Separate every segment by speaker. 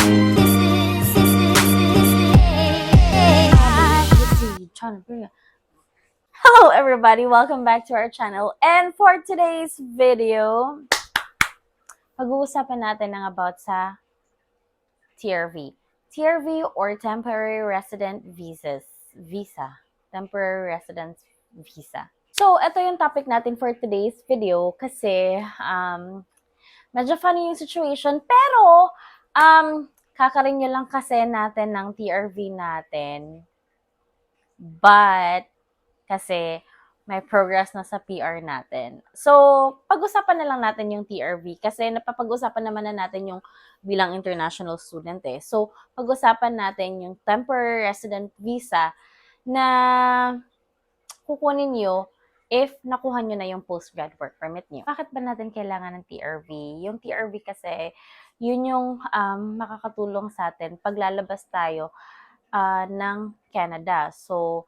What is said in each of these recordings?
Speaker 1: Hello everybody, welcome back to our channel. And for today's video, pag-uusapan natin ng about sa TRV. TRV or Temporary Resident Visa. Temporary Residence Visa. So, ito yung topic natin for today's video kasi medyo funny yung situation pero kakarenew lang kasi natin ng TRV natin. But kasi may progress na sa PR natin. So, pag-usapan na lang natin yung TRV kasi napapag-usapan naman na natin yung bilang international student eh. So, pag-usapan natin yung temporary resident visa na kukunin nyo if nakuha nyo na yung postgrad work permit nyo. Bakit ba natin kailangan ng TRV? Yung TRV kasi, yun yung makakatulong sa atin pag lalabas tayo ng Canada. So,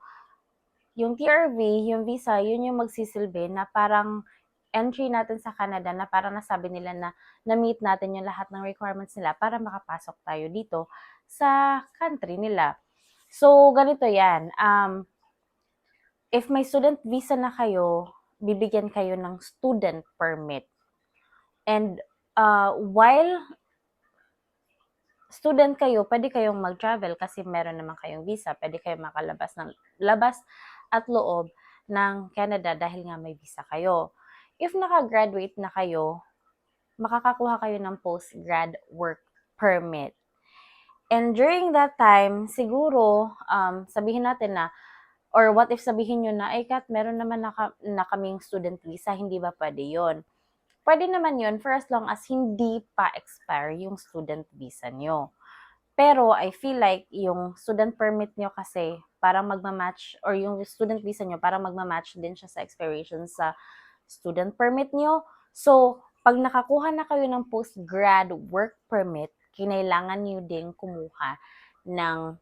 Speaker 1: yung TRV, yung visa, yun yung magsisilbi na parang entry natin sa Canada na parang nasabi nila na na-meet natin yung lahat ng requirements nila para makapasok tayo dito sa country nila. So, ganito yan. If may student visa na kayo, bibigyan kayo ng student permit. And while student kayo, pwede kayong mag-travel kasi meron naman kayong visa. Pwede kayong makalabas ng labas at loob ng Canada dahil nga may visa kayo. If naka-graduate na kayo, makakakuha kayo ng postgrad work permit. And during that time, siguro, sabihin natin na, or what if sabihin nyo na, ay Kat, meron naman na kaming student visa, hindi ba pwede yun? Pwede naman yun for as long as hindi pa expire yung student visa nyo. Pero I feel like yung student permit nyo kasi parang magmamatch, or yung student visa nyo parang magmamatch din siya sa expiration sa student permit nyo. So, pag nakakuha na kayo ng postgrad work permit, kinailangan nyo din kumuha ng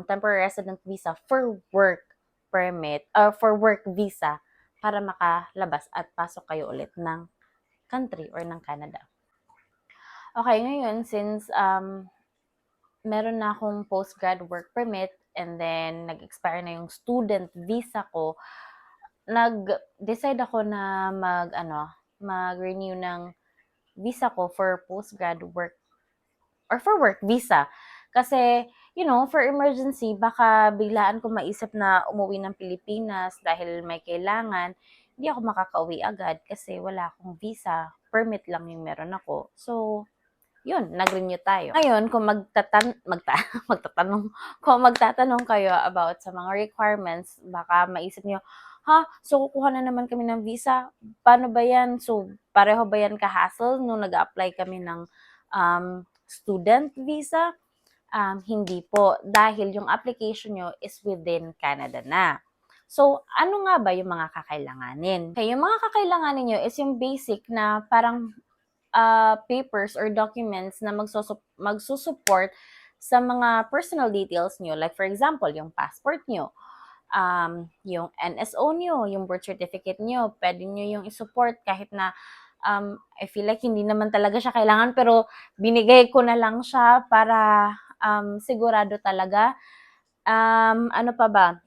Speaker 1: temporary resident visa for work permit, or for work visa para makalabas at pasok kayo ulit ng country or ng Canada. Okay, ngayon, since meron na akong postgrad work permit and then nag-expire na yung student visa ko, nag-decide ako na mag-renew ng visa ko for postgrad work or for work visa. Kasi, for emergency, baka biglaan ko maisip na umuwi ng Pilipinas dahil may kailangan, hindi ako makakauwi agad kasi wala akong visa, permit lang yung meron ako. So, yun, nag-renew tayo. Ngayon, kung magtatanong kayo about sa mga requirements, baka maisip niyo, so kukuha na naman kami ng visa, paano ba yan? So, pareho ba yan ka-hassle nung nag-apply kami ng student visa? Hindi po, dahil yung application nyo is within Canada na. So, ano nga ba yung mga kakailanganin? Okay, yung mga kakailanganin nyo is yung basic na parang papers or documents na magsusupport sa mga personal details nyo. Like for example, yung passport nyo, yung NSO nyo, yung birth certificate nyo, pwede nyo yung isupport kahit na I feel like hindi naman talaga siya kailangan pero binigay ko na lang siya para sigurado talaga. Ano pa ba?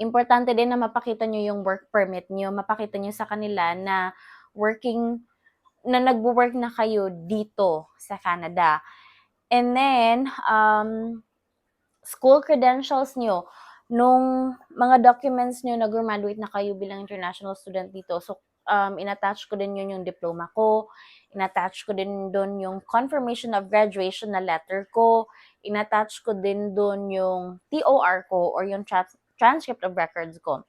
Speaker 1: Importante din na mapakita nyo yung work permit nyo, mapakita nyo sa kanila na nagwo-work na kayo dito sa Canada. And then, school credentials nyo, nung mga documents nyo, nag-graduate na kayo bilang international student dito. So, in-attach ko din yun yung diploma ko, in-attach ko din doon yung confirmation of graduation na letter ko, in-attach ko din doon yung TOR ko or yung transcript of records ko.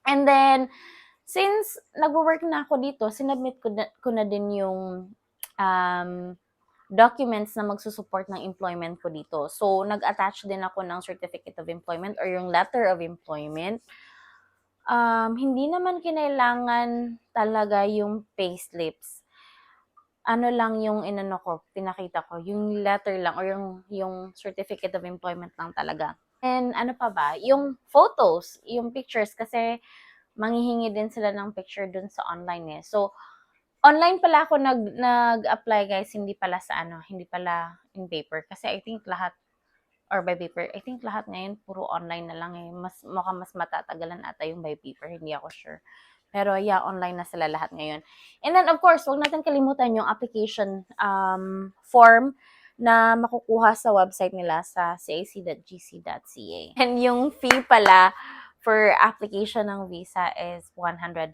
Speaker 1: And then, since nag-work na ako dito, sinubmit ko na din yung documents na magsusupport ng employment ko dito. So, nag-attach din ako ng certificate of employment or yung letter of employment. Hindi naman kinailangan talaga yung payslips. Ano lang yung pinakita ko, yung letter lang or yung certificate of employment lang talaga. And ano pa ba? Yung photos, yung pictures kasi manghihingi din sila ng picture dun sa online eh. So, Online pala ako nag-apply guys, hindi pala sa hindi pala in paper. Kasi I think lahat, or by paper, I think lahat ngayon puro online na lang eh. Mukhang mas matatagalan ata yung by paper, hindi ako sure. Pero yeah, online na sila lahat ngayon. And then of course, huwag natin kalimutan yung application form na makukuha sa website nila sa cac.gc.ca. And yung fee pala for application ng visa is $100.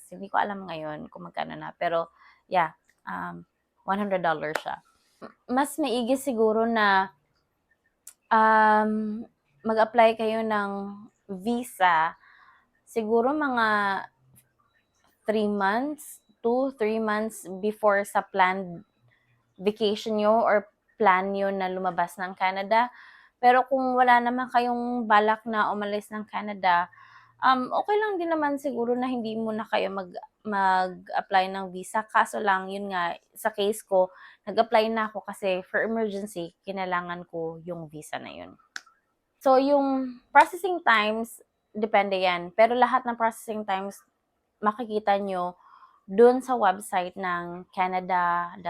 Speaker 1: Hindi ko alam ngayon kung magkano na. Pero yeah, $100 siya. Mas maigi siguro na mag-apply kayo ng visa siguro mga 3 months before sa planned vacation nyo or plan nyo na lumabas ng Canada. Pero kung wala naman kayong balak na umalis ng Canada, okay lang din naman siguro na hindi muna kayo mag-apply ng visa. Kaso lang, yun nga, sa case ko, nag-apply na ako kasi for emergency, kinailangan ko yung visa na yun. So, yung processing times, depende yan. Pero lahat ng processing times, makikita nyo dun sa website ng cac.gc.ca.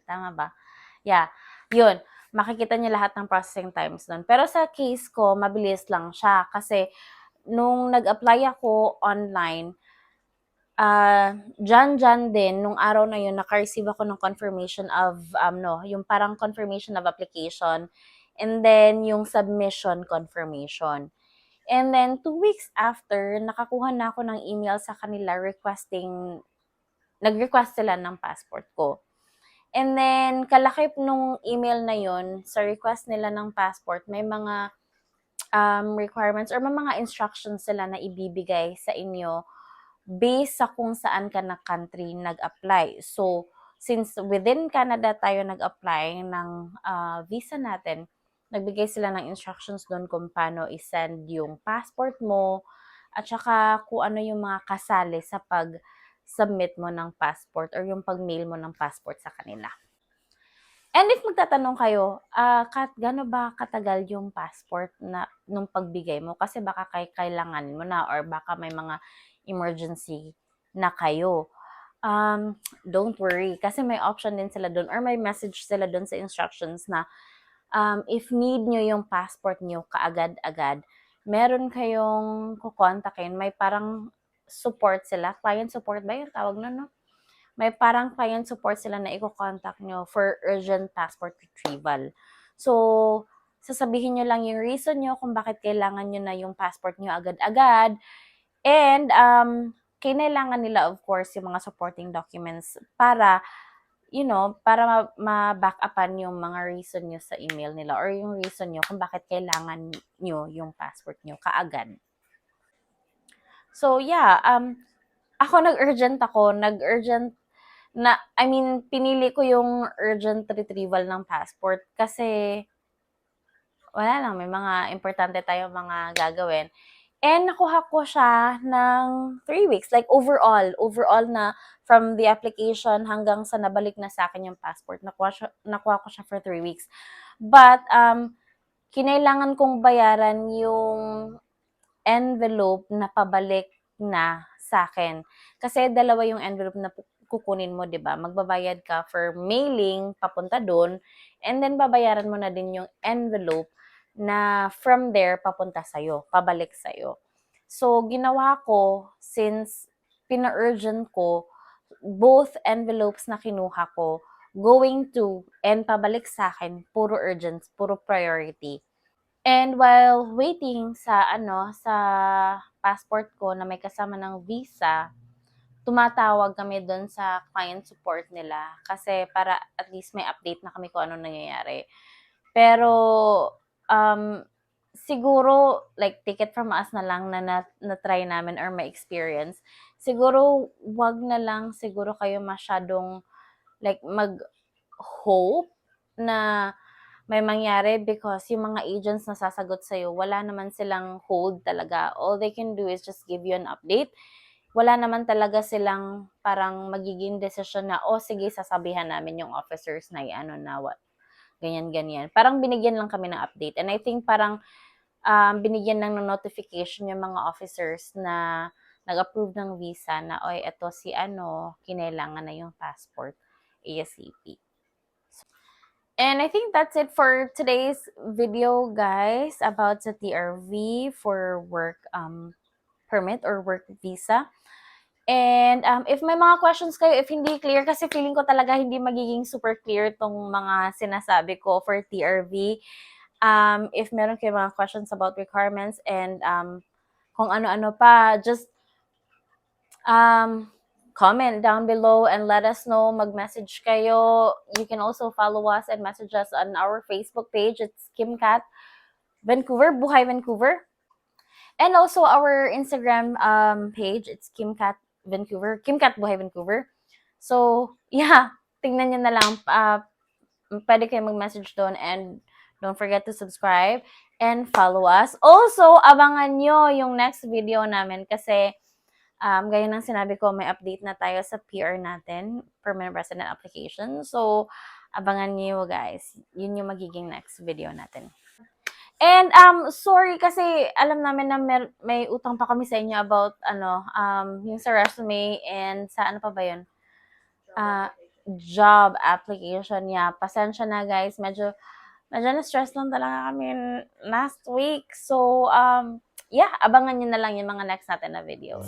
Speaker 1: Tama ba? Yeah, yun. Makikita nyo lahat ng processing times dun. Pero sa case ko, mabilis lang siya. Kasi, nung nag-apply ako online, dyan din, nung araw na yun, naka-receive ako ng confirmation of, yung parang confirmation of application, and then yung submission confirmation. And then, 2 weeks after, nakakuha na ako ng email sa kanila nag-request sila ng passport ko. And then, kalakip nung email na yun, sa request nila ng passport, may mga requirements or may mga instructions sila na ibibigay sa inyo based sa kung saan ka na country nag-apply. So, since within Canada tayo nag-apply ng visa natin, nagbigay sila ng instructions doon kung paano i-send yung passport mo at saka kung ano yung mga kasali sa pag-submit mo ng passport or yung pag-mail mo ng passport sa kanila. And if magtatanong kayo, gaano ba katagal yung passport na nung pagbigay mo? Kasi baka kailangan mo na or baka may mga emergency na kayo. Don't worry, kasi may option din sila doon or may message sila doon sa instructions na if need nyo yung passport nyo kaagad-agad, meron kayong kukontakin. May parang support sila. Client support ba yung tawag na, no? May parang client support sila na i-contact nyo for urgent passport retrieval. So, sasabihin nyo lang yung reason nyo kung bakit kailangan nyo na yung passport nyo agad-agad. And, kailangan nila, of course, yung mga supporting documents para, para ma-back upan yung mga reason nyo sa email nila or yung reason nyo kung bakit kailangan nyo yung passport nyo kaagad. So, yeah, ako nag-urgent pinili ko yung urgent retrieval ng passport kasi wala lang, may mga importante tayong mga gagawin. And nakuha ko siya ng 3 weeks, like overall na from the application hanggang sa nabalik na sa akin yung passport, nakuha ko siya for 3 weeks. But, kinailangan kong bayaran yung envelope na pabalik na sa akin. Kasi dalawa yung envelope na kukunin mo, 'di ba? Magbabayad ka for mailing papunta doon, and then babayaran mo na din yung envelope na from there papunta sa'yo, pabalik sa'yo. So, ginawa ko, since pina-urgent ko, both envelopes na kinuha ko, going to and pabalik sa akin, puro urgent, puro priority. And while waiting sa passport ko na may kasama ng visa, tumatawag kami doon sa client support nila kasi para at least may update na kami kung ano nangyayari. Pero, siguro, like, take it from us na lang na try namin or may experience. Siguro, wag na lang siguro kayo masyadong, like, mag-hope na may mangyari because yung mga agents na sasagot sa'yo, wala naman silang hold talaga. All they can do is just give you an update. Wala naman talaga silang parang magiging decision na, sige, sasabihan namin yung officers na ganyan-ganyan. Parang binigyan lang kami ng update. And I think parang binigyan ng notification yung mga officers na nag-approve ng visa na, oy, eto si ano, kinailangan na yung passport ASAP. And I think that's it for today's video, guys, about the TRV for work permit or work visa. And if may mga questions kayo, if hindi clear, kasi feeling ko talaga hindi magiging super clear tong mga sinasabi ko for TRV. If meron kayo mga questions about requirements and kung ano-ano pa, just comment down below and let us know. Mag-message kayo. You can also follow us and message us on our Facebook page. It's KimCat Vancouver, Buhay Vancouver. And also our Instagram page, it's KimCat Vancouver, KimCat Buhay Vancouver. So, yeah, tingnan nyo na lang. Pwede kayo mag-message doon, and don't forget to subscribe and follow us. Also, abangan nyo yung next video namin kasi gaya ng sinabi ko, may update na tayo sa PR natin, Permanent Resident Application. So, abangan niyo guys. Yun yung magiging next video natin. And sorry kasi alam namin na may utang pa kami sa inyo about yung sa resume and sa ano pa ba yun? Job application. Yeah, pasensya na guys. Medyo na-stress lang talaga kami last week. So, yeah, abangan nyo na lang yung mga next natin na videos.